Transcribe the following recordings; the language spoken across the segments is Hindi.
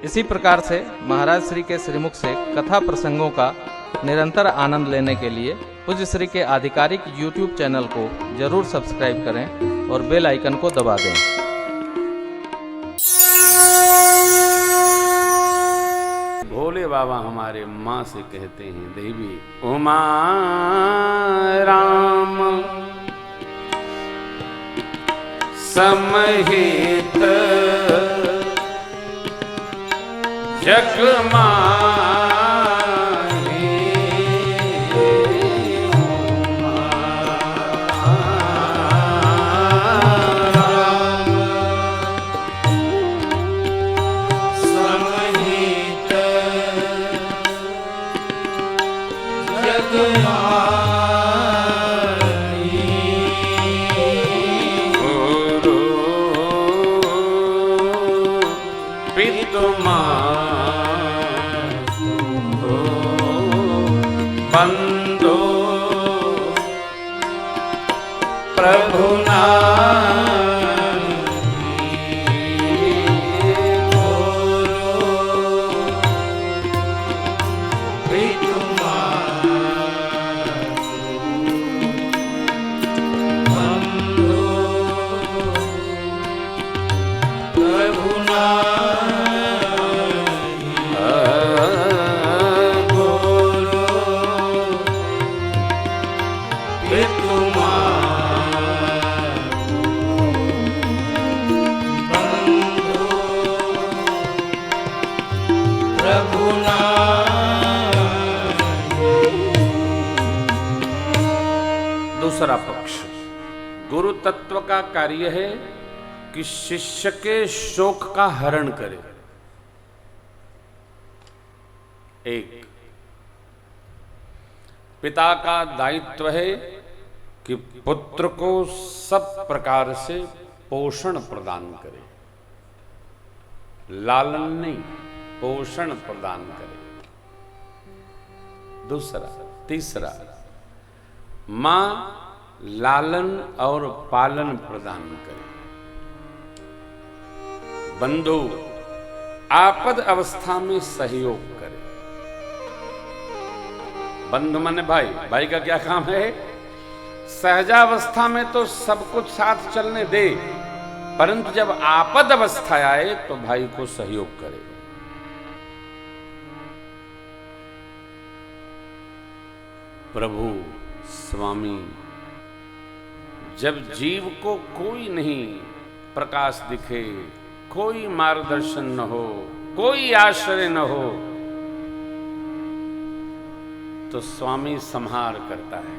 इसी प्रकार से महाराज श्री के श्रीमुख से कथा प्रसंगों का निरंतर आनंद लेने के लिए पूज्य श्री के आधिकारिक YouTube चैनल को जरूर सब्सक्राइब करें और बेल आइकन को दबा दें। भोले बाबा हमारे माँ से कहते हैं, देवी उमा राम समहित जग माही समहित जग गुरु पितुमा बंदो प्रभु दूसरा पक्ष गुरु तत्व का कार्य है कि शिष्य के शोक का हरण करे। एक पिता का दायित्व है कि पुत्र को सब प्रकार से पोषण प्रदान करे, लालन नहीं, पोषण प्रदान करे। दूसरा, तीसरा, मां लालन और पालन प्रदान करे। बंधु आपद अवस्था में सहयोग करे। बंधु माने भाई, भाई का क्या काम है? सहजावस्था में तो सब कुछ साथ चलने दे, परंतु जब आपद अवस्था आए तो भाई को सहयोग करे। प्रभु स्वामी जब जीव को कोई नहीं प्रकाश दिखे, कोई मार्गदर्शन न हो, कोई आश्रय न हो, तो स्वामी संहार करता है।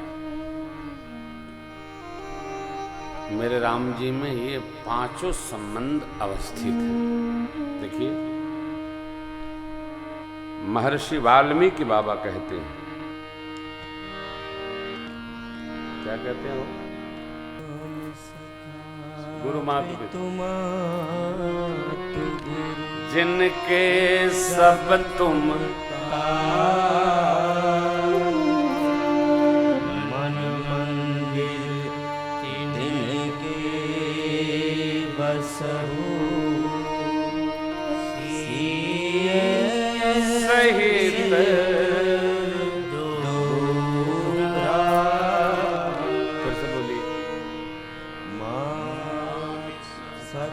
मेरे राम जी में ये पांचों संबंध अवस्थित हैं। देखिए, महर्षि वाल्मीकि बाबा कहते हैं, क्या कहते हैं वो? गुरु मातु जिनके सब तुम मन मंदिर जिनके बसहु सहित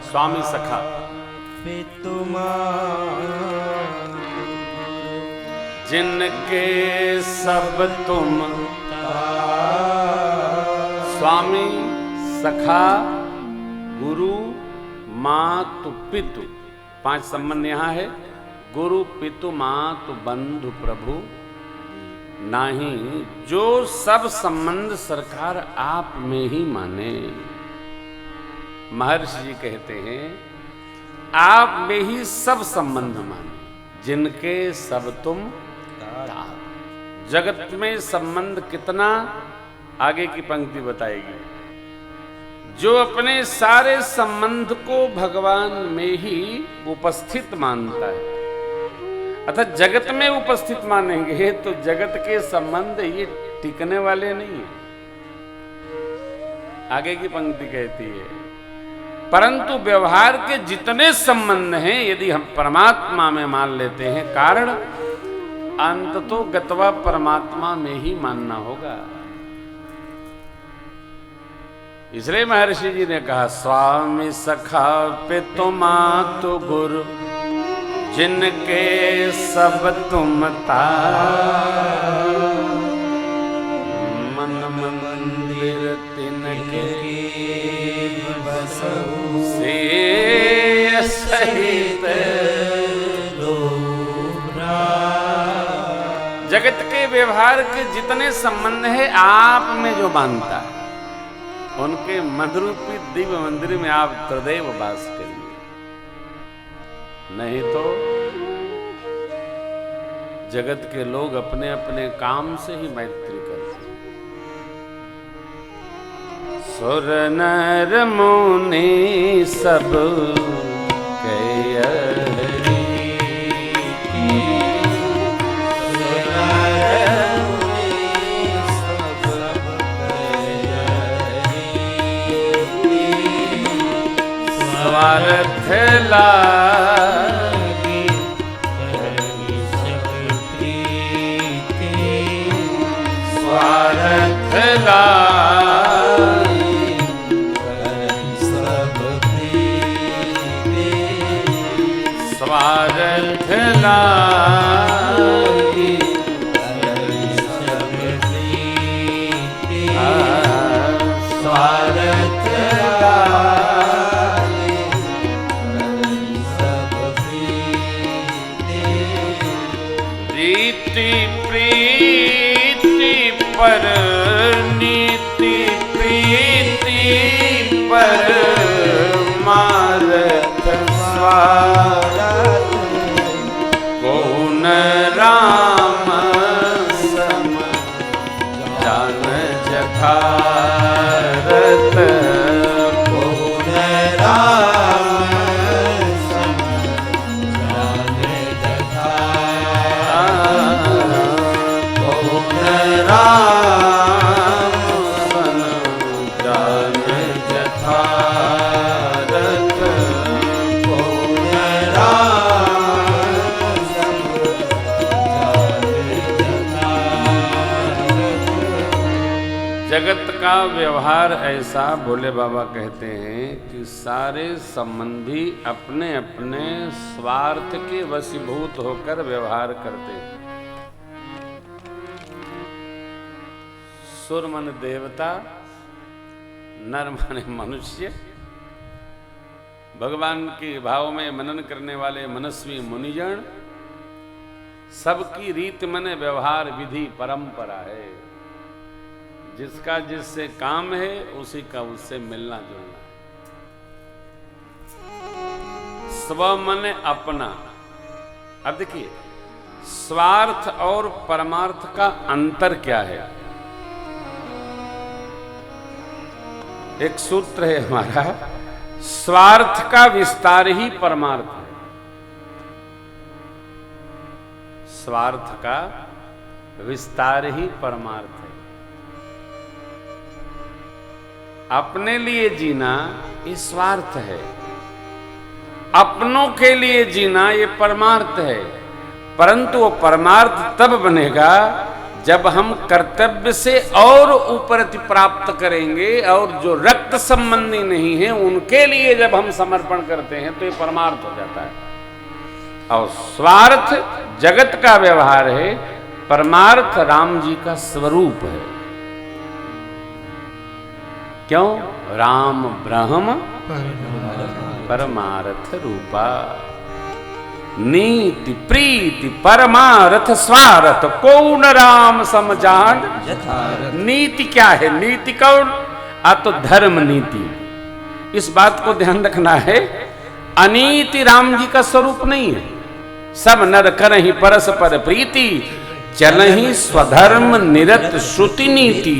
स्वामी सखा जिनके सब तुम स्वामी सखा गुरु मातु पितु। पांच संबंध यहां है। गुरु पितु मातु बंधु प्रभु नाही, जो सब संबंध सरकार आप में ही माने। महर्षि जी कहते हैं, आप में ही सब संबंध माने, जिनके सब तुम ताप। जगत में संबंध कितना, आगे की पंक्ति बताएगी। जो अपने सारे संबंध को भगवान में ही उपस्थित मानता है, अर्थात जगत में उपस्थित मानेंगे तो जगत के संबंध ये टिकने वाले नहीं है। आगे की पंक्ति कहती है, परंतु व्यवहार के जितने संबंध हैं यदि हम परमात्मा में मान लेते हैं, कारण अंत तो गत्वा परमात्मा में ही मानना होगा। इसलिए महर्षि जी ने कहा, स्वामी सखा पितु मातु गुरु जिनके सब तुम तार, मन मंदिर तिनके बसहु से सहित जगत के व्यवहार के जितने संबंध है आप में जो बांधता है, उनके मधुरूपी दिव्य मंदिर में आप त्रिदेव वास करिए। नहीं तो जगत के लोग अपने अपने काम से ही मैत्री करते हैं। सुर नर मुनि सब स्वार्थ लागी स्वार्थ लागी स्वार्थ लागी स्वार्थ पर नीति प्रीति पर मारत स्वारथ कौन राम सम जान जठारत कौन राम सम जान जठारत कौन राम जगत का व्यवहार ऐसा, भोले बाबा कहते हैं कि सारे संबंधी अपने अपने स्वार्थ के वशीभूत होकर व्यवहार करते हैं। सुर मन देवता, नर माने मनुष्य, भगवान के भाव में मनन करने वाले मनस्वी मुनिजन, सबकी रीत मने व्यवहार विधि परंपरा है। जिसका जिससे काम है उसी का उससे मिलना जुलना। स्व मन अपना। अब देखिए, स्वार्थ और परमार्थ का अंतर क्या है? एक सूत्र है हमारा, स्वार्थ का विस्तार ही परमार्थ है। स्वार्थ का विस्तार ही परमार्थ है। अपने लिए जीना ये स्वार्थ है, अपनों के लिए जीना ये परमार्थ है। परंतु वो परमार्थ तब बनेगा जब हम कर्तव्य से और उपरति प्राप्त करेंगे, और जो रक्त संबंधी नहीं है उनके लिए जब हम समर्पण करते हैं तो ये परमार्थ हो जाता है। और स्वार्थ जगत का व्यवहार है, परमार्थ राम जी का स्वरूप है। क्यों? राम ब्रह्म परमार्थ रूपा, नीति प्रीति परमार्थ स्वार्थ कौन राम समझान। नीति क्या है? नीति कौन? तो धर्म नीति। इस बात को ध्यान रखना है, अनीति राम जी का स्वरूप नहीं है। सब नर करहि परस्पर प्रीति, चलहि स्वधर्म निरत श्रुति नीति।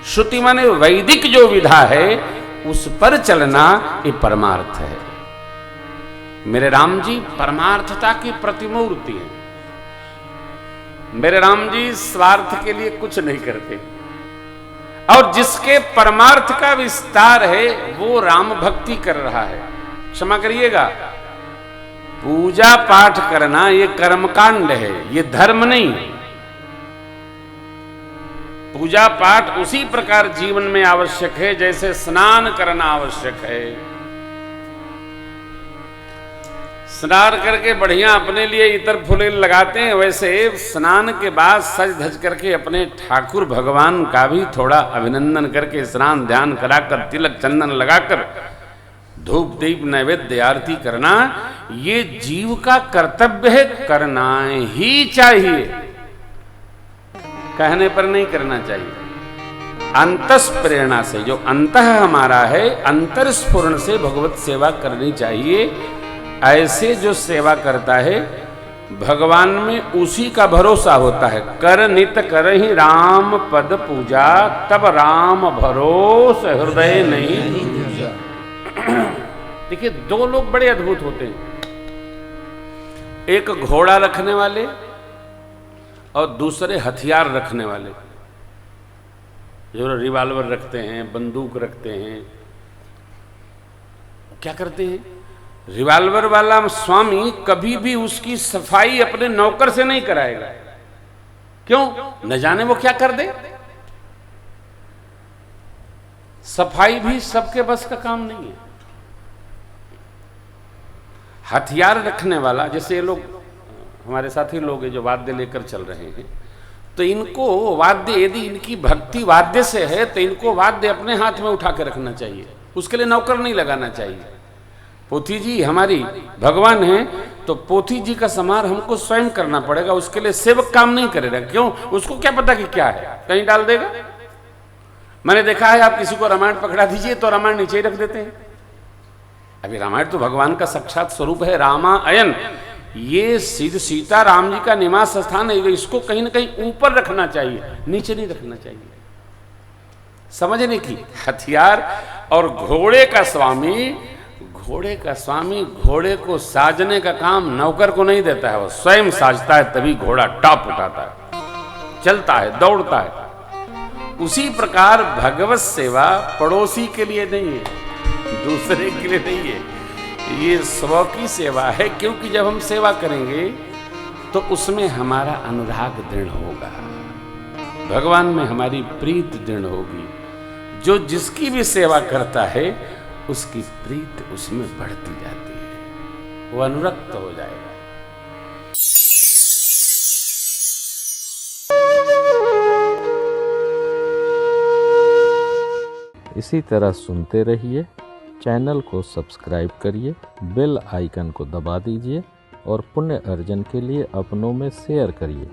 श्रुति माने वैदिक जो विधा है उस पर चलना ये परमार्थ है। मेरे राम जी परमार्थता की प्रतिमूर्ति है। मेरे राम जी स्वार्थ के लिए कुछ नहीं करते। और जिसके परमार्थ का विस्तार है वो राम भक्ति कर रहा है। क्षमा करिएगा, पूजा पाठ करना ये कर्मकांड है, ये धर्म नहीं। पूजा पाठ उसी प्रकार जीवन में आवश्यक है जैसे स्नान करना आवश्यक है। स्नान करके बढ़िया अपने लिए इतर फुले लगाते हैं, वैसे स्नान के बाद सज धज करके अपने ठाकुर भगवान का भी थोड़ा अभिनंदन करके स्नान ध्यान कराकर तिलक चंदन लगाकर धूप दीप नैवेद्य आरती करना ये जीव का कर्तव्य है, करना ही चाहिए, कहने पर नहीं करना चाहिए। अंतस प्रेरणा से, जो अंतः हमारा है, अंतर्स्फुरण से भगवत सेवा करनी चाहिए। ऐसे जो सेवा करता है भगवान में उसी का भरोसा होता है। कर नित कर ही राम पद पूजा, तब राम भरोस हृदय नहीं। देखिए, दो लोग बड़े अद्भुत होते हैं, एक घोड़ा रखने वाले और दूसरे हथियार रखने वाले। जो रिवाल्वर रखते हैं, बंदूक रखते हैं, क्या करते हैं? रिवाल्वर वाला स्वामी कभी भी उसकी सफाई अपने नौकर से नहीं कराएगा। क्यों? न जाने वो क्या कर दे। सफाई भी सबके बस का काम नहीं है। हथियार रखने वाला, जैसे ये लोग हमारे साथी लोग हैं जो वाद्य लेकर चल रहे हैं, तो इनको वाद्य, यदि इनकी भक्ति वाद्य से है तो इनको वाद्य अपने हाथ में उठा के रखना चाहिए, उसके लिए नौकर नहीं लगाना चाहिए। पोथी जी हमारी भगवान हैं, तो पोथी जी का समार हमको स्वयं करना पड़ेगा, उसके लिए सेवक काम नहीं करेगा। क्यों? उसको क्या पता कि क्या है, कहीं डाल देगा। मैंने देखा है, आप किसी को रामायण पकड़ा दीजिए तो रामायण नीचे ही रख देते हैं। अभी रामायण तो भगवान का साक्षात स्वरूप है, रामायण। ये सीता राम जी का निवास स्थान है, इसको कहीं ना कहीं ऊपर रखना चाहिए, नीचे नहीं रखना चाहिए। समझने की। हथियार और घोड़े का स्वामी घोड़े को साजने का काम नौकर को नहीं देता है, वो स्वयं साजता है, तभी घोड़ा टॉप उठाता है, चलता है, दौड़ता है। उसी प्रकार भगवत सेवा पड़ोसी के लिए नहीं है, दूसरे के लिए नहीं है, ये स्व की सेवा है। क्योंकि जब हम सेवा करेंगे तो उसमें हमारा अनुराग दृढ़ होगा, भगवान में हमारी प्रीत दृढ़ होगी। जो जिसकी भी सेवा करता है उसकी प्रीत उसमें बढ़ती जाती है, वो अनुरक्त हो जाएगा। इसी तरह सुनते रहिए, चैनल को सब्सक्राइब करिए, बेल आइकन को दबा दीजिए और पुण्य अर्जन के लिए अपनों में शेयर करिए।